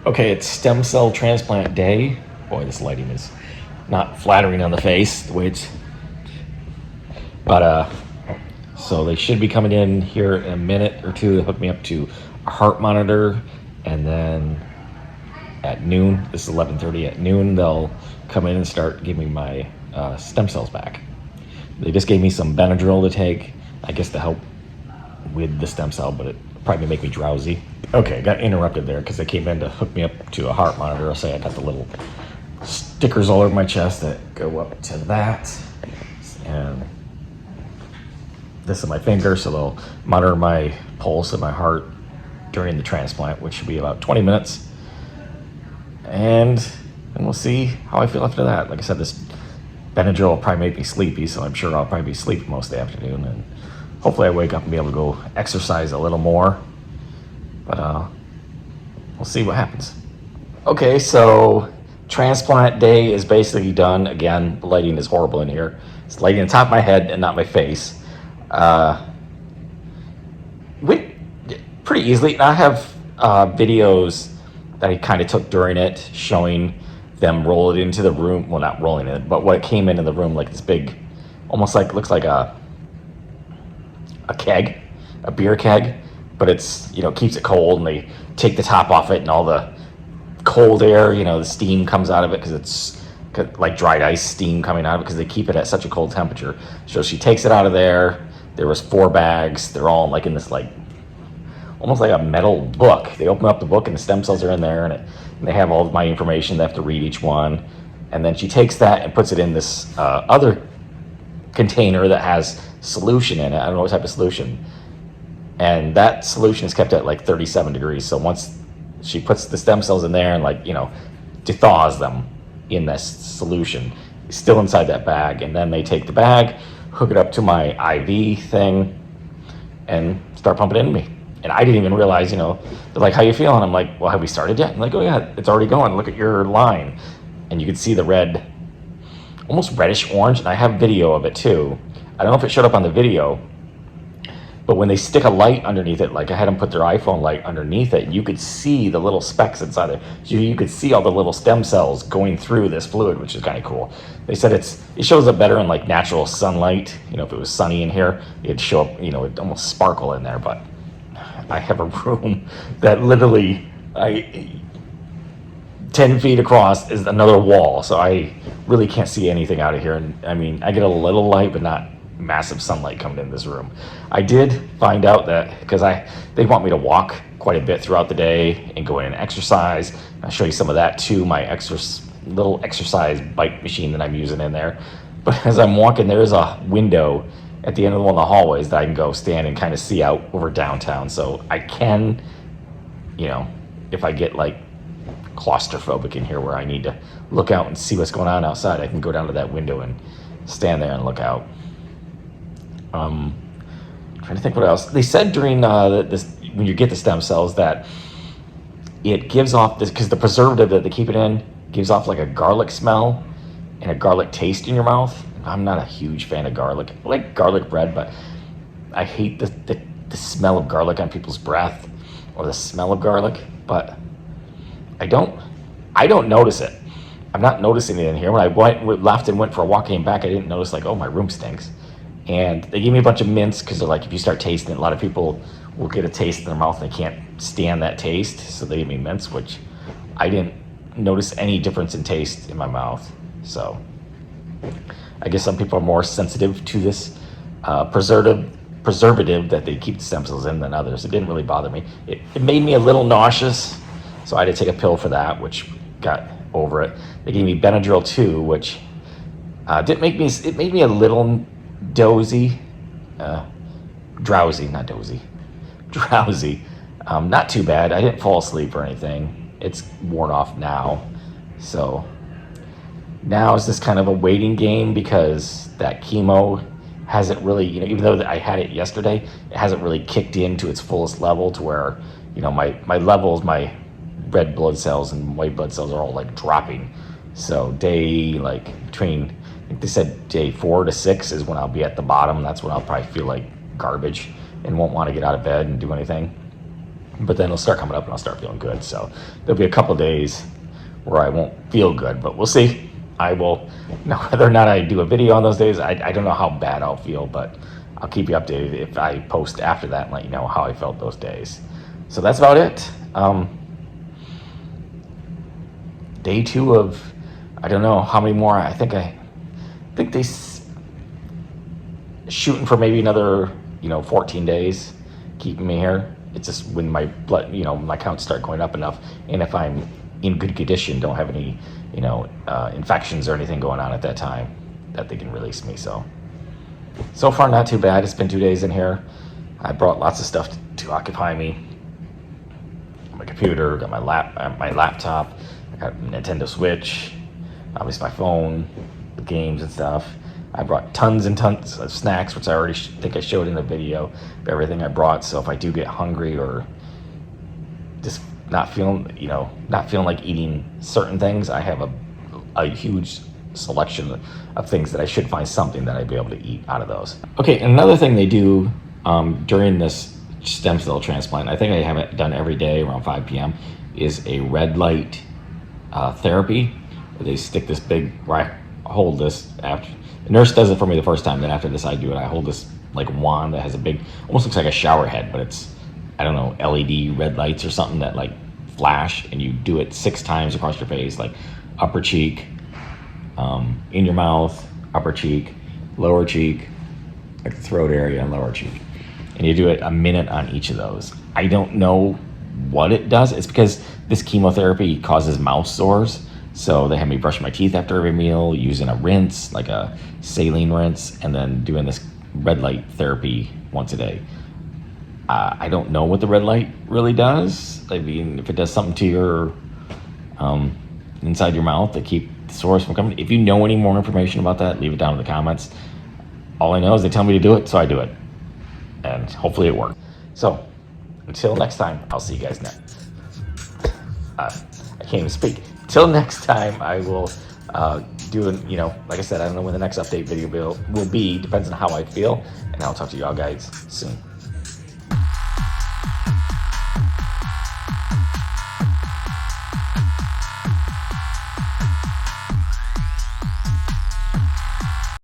Okay, it's stem cell transplant day. Boy, this lighting is not flattering on the face the way it's. But so they should be coming in here in a minute or two to hook me up to a heart monitor, and then at noon, this is 11:30. At noon, they'll come in and start giving me my stem cells back. They just gave me some Benadryl to take, I guess to help with the stem cell, but it probably make me drowsy. Okay, got interrupted there because they came in to hook me up to a heart monitor. I'll say I got the little stickers all over my chest that go up to that, and this is my finger, so they'll monitor my pulse and my heart during the transplant, which should be about 20 minutes. And we'll see how I feel after that. Like I said, this Benadryl will probably make me sleepy, so I'm sure I'll probably be sleeping most of the afternoon, and hopefully I wake up and be able to go exercise a little more. But we'll see what happens. Okay, so transplant day is basically done. Again, the lighting is horrible in here. It's lighting on the top of my head and not my face. Went pretty easily. And I have videos that I kind of took during it showing them roll it into the room. Well, not rolling it, but what it came into the room, like this big, almost like, looks like a keg, a beer keg, but it's, keeps it cold, and they take the top off it and all the cold air, the steam comes out of it because it's like dried ice steam coming out of it because they keep it at such a cold temperature. So she takes it out of there. There was 4 bags. They're all like in this like almost like a metal book. They open up the book and the stem cells are in there, and they have all of my information. They have to read each one. And then she takes that and puts it in this other container that has solution in it. I don't know what type of solution. And that solution is kept at like 37 degrees. So once she puts the stem cells in there and dethaws them in this solution, it's still inside that bag. And then they take the bag, hook it up to my IV thing, and start pumping it into me. And I didn't even realize, they're like, how you feeling? I'm like, well, have we started yet? I'm like, oh yeah, it's already going. Look at your line. And you can see the red, almost reddish orange. And I have video of it too. I don't know if it showed up on the video, but when they stick a light underneath it, like I had them put their iPhone light underneath it, you could see the little specks inside there. So you could see all the little stem cells going through this fluid, which is kind of cool. They said it shows up better in like natural sunlight. If it was sunny in here, it'd show up, it'd almost sparkle in there. But I have a room that literally 10 feet across is another wall, so I really can't see anything out of here. And I mean, I get a little light, but not massive sunlight coming in this room. I did find out that because they want me to walk quite a bit throughout the day and go in and exercise. I'll show you some of that too, my little exercise bike machine that I'm using in there. But as I'm walking, there's a window at the end of one of the hallways that I can go stand and kind of see out over downtown. So I can, if I get like claustrophobic in here where I need to look out and see what's going on outside, I can go down to that window and stand there and look out. Trying to think what else. They said during this, when you get the stem cells, that it gives off this, because the preservative that they keep it in gives off like a garlic smell and a garlic taste in your mouth. I'm not a huge fan of garlic. I like garlic bread, but I hate the smell of garlic on people's breath or the smell of garlic. But I don't notice it. I'm not noticing it in here. When I left and went for a walk, came back, I didn't notice like, oh, my room stinks. And they gave me a bunch of mints because they're like, if you start tasting it, a lot of people will get a taste in their mouth and they can't stand that taste. So they gave me mints, which I didn't notice any difference in taste in my mouth. So I guess some people are more sensitive to this preservative that they keep the stem cells in than others. It didn't really bother me. It made me a little nauseous, so I had to take a pill for that, which got over it. They gave me Benadryl too, which didn't make me. It made me a little drowsy, not dozy, drowsy. Not too bad. I didn't fall asleep or anything. It's worn off now, so now it's just kind of a waiting game because that chemo hasn't really, even though I had it yesterday, it hasn't really kicked into its fullest level to where, my levels, my red blood cells and white blood cells are all like dropping. So between, I think they said day 4 to 6 is when I'll be at the bottom. That's when I'll probably feel like garbage and won't want to get out of bed and do anything. but then it'll start coming up and I'll start feeling good. So there'll be a couple days where I won't feel good, but we'll see. I will, now whether or not I do a video on those days, I don't know how bad I'll feel, but I'll keep you updated if I post after that and let you know how I felt those days. So that's about it. Day 2 of, I don't know how many more. I think they shooting for maybe another 14 days, keeping me here. It's just when my blood, my counts start going up enough, and if I'm in good condition, don't have any infections or anything going on at that time, that they can release me. So far not too bad. It's been 2 days in here. I brought lots of stuff to occupy me. My computer, got my laptop, I got a Nintendo Switch, obviously my phone, the games and stuff. I brought tons and tons of snacks, which I already think I showed in the video of everything I brought. So if I do get hungry or just not feeling like eating certain things, I have a huge selection of things that I should find something that I'd be able to eat out of those. Okay, and another thing they do during this stem cell transplant, I think I have it done every day around 5 p.m., is a red light therapy, where they stick this big, where I hold this after. The nurse does it for me the first time, then after this I do it. I hold this like wand that has a big, almost looks like a shower head, but it's, I don't know, LED red lights or something that like flash, and you do it 6 times across your face, like upper cheek, in your mouth, upper cheek, lower cheek, like the throat area and lower cheek. And you do it a minute on each of those. I don't know what it does. It's because this chemotherapy causes mouth sores. So they have me brush my teeth after every meal, using a rinse, like a saline rinse, and then doing this red light therapy once a day. I don't know what the red light really does. I mean, if it does something to your inside your mouth to keep the sores from coming. If you know any more information about that, leave it down in the comments. All I know is they tell me to do it, so I do it. And hopefully it works. So until next time, I'll see you guys next. I can't even speak. Till next time, I will do, like I said, I don't know when the next update video will be. Depends on how I feel. And I'll talk to y'all guys soon.